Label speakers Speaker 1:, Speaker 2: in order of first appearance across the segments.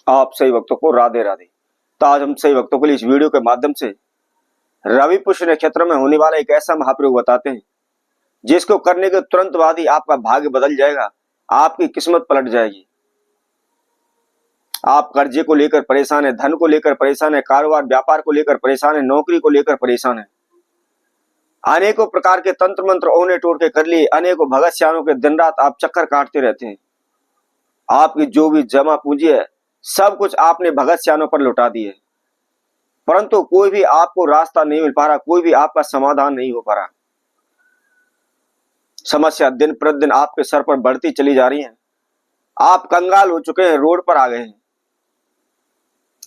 Speaker 1: आप सही भक्तों को राधे राधे। तो आज हम सही भक्तों के लिए इस वीडियो के माध्यम से रवि पुष्य नक्षत्र में होने वाला एक ऐसा महाप्रयोग बताते हैं जिसको करने के तुरंत बाद ही आपका भाग्य बदल जाएगा, आपकी किस्मत पलट जाएगी। आप कर्जे को लेकर परेशान है, धन को लेकर परेशान है, कारोबार व्यापार को लेकर परेशान है, नौकरी को लेकर परेशान है, अनेकों प्रकार के तंत्र मंत्र ओने टोड़ के कर लिए, अनेकों भगत सियानों के दिन रात आप चक्कर काटते रहते हैं। आपकी जो भी जमा पूंजी है सब कुछ आपने भगत सियानों पर लुटा दी है, परंतु कोई भी आपको रास्ता नहीं मिल पा रहा, कोई भी आपका समाधान नहीं हो पा रहा। समस्या दिन प्रतिदिन आपके सर पर बढ़ती चली जा रही है। आप कंगाल हो चुके हैं, रोड पर आ गए हैं,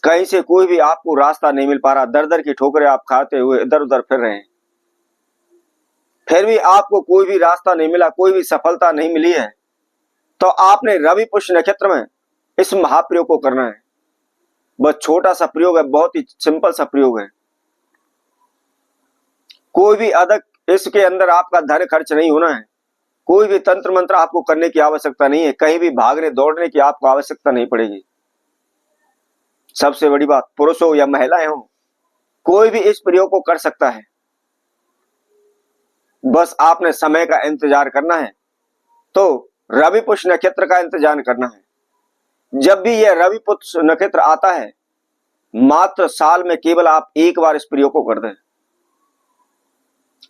Speaker 1: कहीं से कोई भी आपको रास्ता नहीं मिल पा रहा। दर दर की ठोकरें आप खाते हुए इधर उधर फिर रहे हैं, फिर भी आपको कोई भी रास्ता नहीं मिला, कोई भी सफलता नहीं मिली है। तो आपने रवि पुष्य नक्षत्र में इस महाप्रयोग को करना है। बस छोटा सा प्रयोग है, बहुत ही सिंपल सा प्रयोग है। कोई भी अधिक इसके अंदर आपका धन खर्च नहीं होना है, कोई भी तंत्र मंत्र आपको करने की आवश्यकता नहीं है, कहीं भी भागने दौड़ने की आपको आवश्यकता नहीं पड़ेगी। सबसे बड़ी बात, पुरुष हो या महिलाएं हो, कोई भी इस प्रयोग को कर सकता है। बस आपने समय का इंतजार करना है, तो रवि पुष्य नक्षत्र का इंतजार करना है। जब भी यह रवि पुष्य नक्षत्र आता है, मात्र साल में केवल आप एक बार इस प्रयोग को कर दें,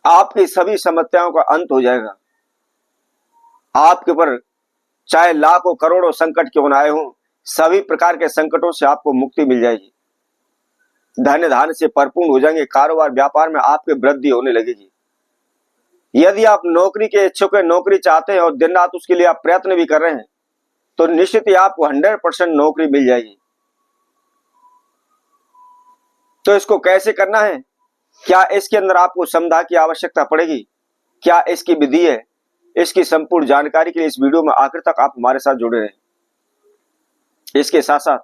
Speaker 1: आपकी सभी समस्याओं का अंत हो जाएगा। आपके ऊपर चाहे लाखों करोड़ों संकट क्यों न आए हों, सभी प्रकार के संकटों से आपको मुक्ति मिल जाएगी। धन धान्य से परिपूर्ण हो जाएंगे, कारोबार व्यापार में आपकी वृद्धि होने लगेगी। यदि आप नौकरी के इच्छुक हैं, नौकरी चाहते हैं और दिन रात उसके लिए आप प्रयत्न भी कर रहे हैं, तो निश्चित ही आपको 100% नौकरी मिल जाएगी। तो इसको कैसे करना है, क्या इसके अंदर आपको समझा की आवश्यकता पड़ेगी, क्या इसकी विधि है, इसकी संपूर्ण जानकारी के लिए इस वीडियो में आखिर तक आप हमारे साथ जुड़े रहें। इसके साथ साथ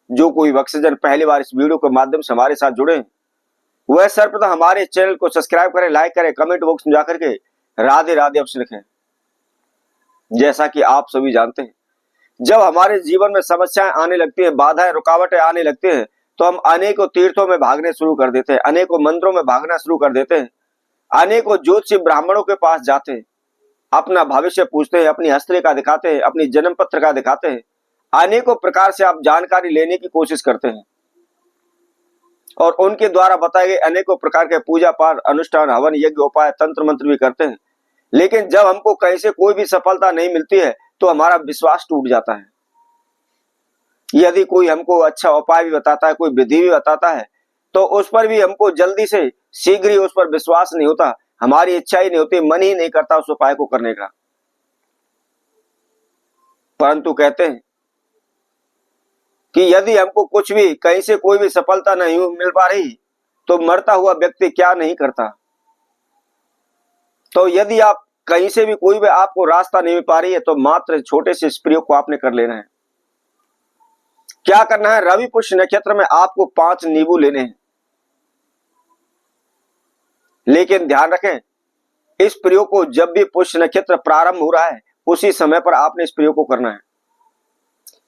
Speaker 1: जो कोई भक्तजन पहली बार इस वीडियो के माध्यम से हमारे साथ जुड़े हैं, वह सर्वप्रथम हमारे चैनल को सब्सक्राइब करें, लाइक करें, कमेंट बॉक्स में जाकर के राधे राधे अवश्य लिखें। जैसा कि आप सभी जानते हैं, जब हमारे जीवन में समस्याएं आने लगती है, बाधाएं रुकावटें आने लगती हैं, तो हम अनेकों तीर्थों में भागने शुरू कर देते हैं, अनेकों मंदिरों में भागना शुरू कर देते हैं, अनेकों ज्योतिषी ब्राह्मणों के पास जाते हैं, अपना भविष्य पूछते हैं, अपनी हस्तरेखा दिखाते हैं, अपनी जन्म पत्रिका दिखाते हैं, अनेकों प्रकार से आप जानकारी लेने की कोशिश करते हैं और उनके द्वारा बताए गए अनेकों प्रकार के पूजा पाठ, अनुष्ठान, हवन, यज्ञ, उपाय, तंत्र मंत्र भी करते हैं। लेकिन जब हमको कहीं से कोई भी सफलता नहीं मिलती है तो हमारा विश्वास टूट जाता है। यदि कोई हमको अच्छा उपाय भी बताता है, कोई विधि भी बताता है, तो उस पर भी हमको जल्दी से शीघ्र ही उस पर विश्वास नहीं होता, हमारी इच्छा ही नहीं होती, मन ही नहीं करता उस उपाय को करने का। परंतु कहते हैं कि यदि हमको कुछ भी कहीं से कोई भी सफलता नहीं मिल पा रही तो मरता हुआ व्यक्ति क्या नहीं करता। तो यदि आप कहीं से भी कोई भी आपको रास्ता नहीं मिल पा रही है तो मात्र छोटे से इस प्रयोग को आपने कर लेना है। क्या करना है, रवि पुष्य नक्षत्र में आपको 5 नींबू लेने हैं। लेकिन ध्यान रखें, इस प्रयोग को जब भी पुष्य नक्षत्र प्रारंभ हो रहा है उसी समय पर आपने इस प्रयोग को करना है।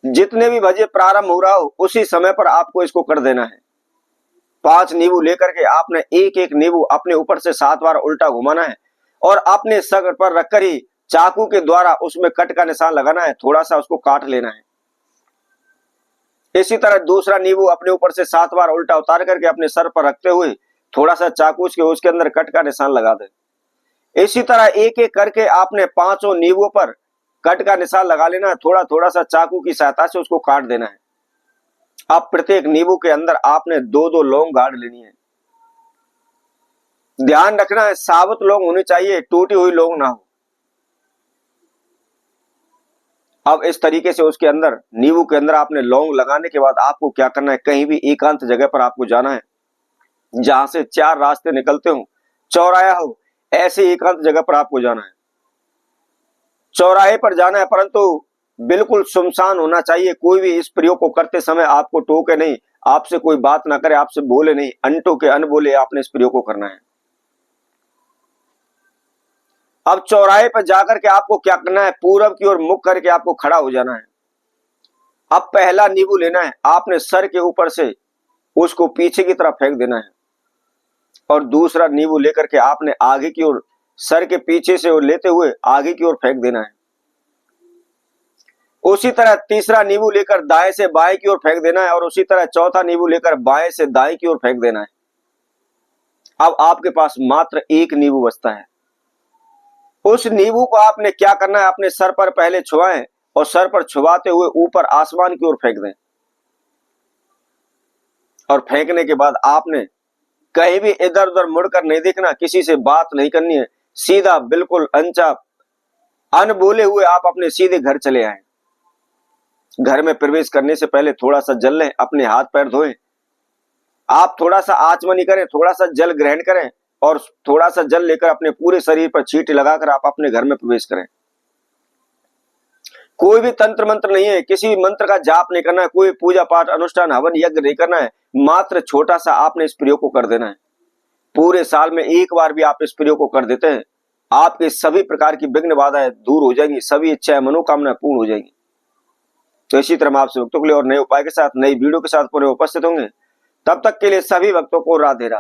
Speaker 1: जितने भी बजे प्रारंभ हो रहा हो उसी समय पर आपको इसको कर देना है। 5 नींबू लेकर के आपने एक एक नींबू अपने ऊपर से 7 बार उल्टा घुमाना है और अपने सर पर रखकर ही चाकू के द्वारा उसमें कट का निशान लगाना है, थोड़ा सा उसको काट लेना है। इसी तरह दूसरा नींबू अपने ऊपर से 7 बार उल्टा उतार करके अपने सर पर रखते हुए थोड़ा सा चाकू के उसके अंदर कट का निशान लगा दे। इसी तरह एक एक करके आपने 5 नींबुओं पर कट का निशान लगा लेना है, थोड़ा थोड़ा सा चाकू की सहायता से उसको काट देना है। अब प्रत्येक नींबू के अंदर आपने 2-2 लौंग गाड़ लेनी है। ध्यान रखना है, साबुत लौंग होनी चाहिए, टूटी हुई लौंग ना हो। अब इस तरीके से उसके अंदर नींबू के अंदर आपने लौंग लगाने के बाद आपको क्या करना है, कहीं भी एकांत जगह पर आपको जाना है जहां से 4 रास्ते निकलते हो, चौराया हो, ऐसे एकांत जगह पर आपको जाना है। चौराहे पर जाना है, परंतु बिल्कुल सुनसान होना चाहिए। कोई भी इस प्रयोग को करते समय आपको टोके नहीं, आपसे कोई बात ना करे, आपसे बोले नहीं, अनटोके अनबोले आपने इस प्रयोग को करना है। अब चौराहे पर जाकर के आपको क्या करना है, पूरब की ओर मुख करके आपको खड़ा हो जाना है। अब पहला नींबू लेना है, आपने सर के ऊपर से उसको पीछे की तरफ फेंक देना है और दूसरा नींबू लेकर के आपने आगे की ओर, सर के पीछे से लेते हुए आगे की ओर फेंक देना है। उसी तरह तीसरा नींबू लेकर दाएं से बाएं की ओर फेंक देना है और उसी तरह चौथा नींबू लेकर बाएं से दाएं की ओर फेंक देना है। अब आपके पास मात्र एक नींबू बचता है। उस नींबू को आपने क्या करना है, अपने सर पर पहले छुआएं और सर पर छुआते हुए ऊपर आसमान की ओर फेंक दें। और फेंकने के बाद आपने कहीं भी इधर उधर मुड़कर नहीं देखना, किसी से बात नहीं करनी है, सीधा बिल्कुल अनबोले हुए आप अपने सीधे घर चले आए। घर में प्रवेश करने से पहले थोड़ा सा जल लें, अपने हाथ पैर धोएं, आप थोड़ा सा आचमनी करें, थोड़ा सा जल ग्रहण करें और थोड़ा सा जल लेकर अपने पूरे शरीर पर छींटे लगाकर आप अपने घर में प्रवेश करें। कोई भी तंत्र मंत्र नहीं है, किसी भी मंत्र का जाप नहीं करना है, कोई पूजा पाठ अनुष्ठान हवन यज्ञ नहीं करना है, मात्र छोटा सा आपने इस प्रयोग को कर देना है। पूरे साल में एक बार भी आप इस प्रयोग को कर देते हैं, आपके सभी प्रकार की विघ्न बाधाएं दूर हो जाएंगी, सभी इच्छाएं मनोकामना पूर्ण हो जाएंगी। तो इसी तरह हम आपसे भक्तों के लिए और नए उपाय के साथ, नई वीडियो के साथ पुनः उपस्थित होंगे। तब तक के लिए सभी भक्तों को राधे राधे।